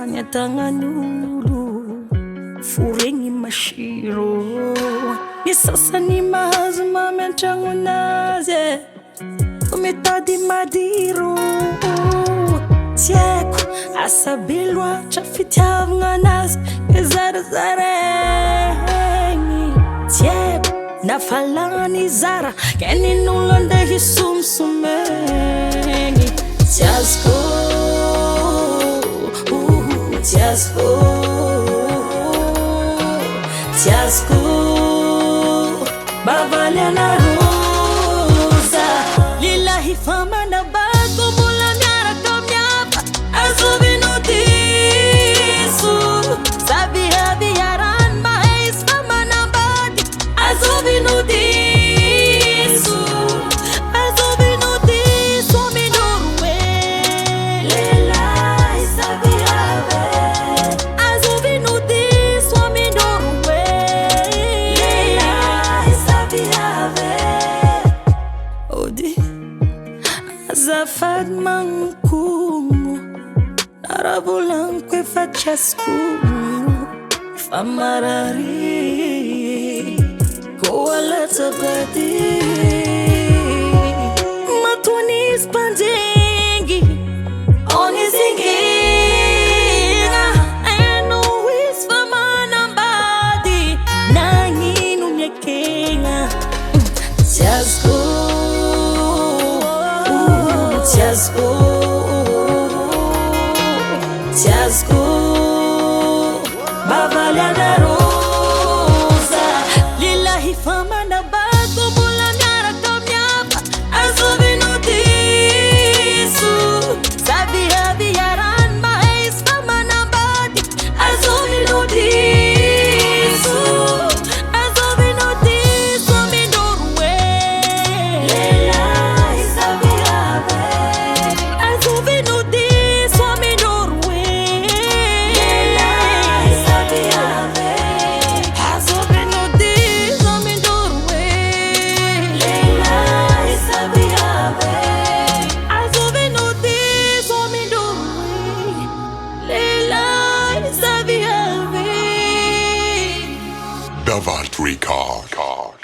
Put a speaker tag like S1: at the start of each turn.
S1: Sany atagnan'olo foregny masiro. Ny sasany mahazo mamy antragno anazy mitady madiro. Tsy haiko asa be loatra fitiavagna anazy zarazaraigny. Tsy haiko na falagny zara ke nin'olo andeha hisomsomegny. Tsy azoko, tsy azoko, tsy azoko bavaly anarosa. Lilahy fa manabako mbola miaraka miapa azovino diso. Sabihaby yaran mahais fa manambady azovino diso. Azovino diso minoroe lelahy sabihaby. Azovino diso minoroe lelahy sabihaby. Odi azafady magnokomo narabolaniko efa tsy azoko fa marary koa latsabady. Matonisy mpanjengy onizingina eno izy fa manambady nagnino miakegna. Tsy azoko, tsy azoko, tsy azoko bavaly anarosa. Lilahy fa manabako mbola miaraka miapa azovino diso. Sabihaby yaran mahais fa manambady azovino diso. Azovino diso minoroe lelahy sabihaby. Azovino diso minoroe lelahy sabihaby. Azovino diso minoroe lelahy sabihaby. Azovino diso minoroe lelahy sabihaby.
S2: Davalt Record.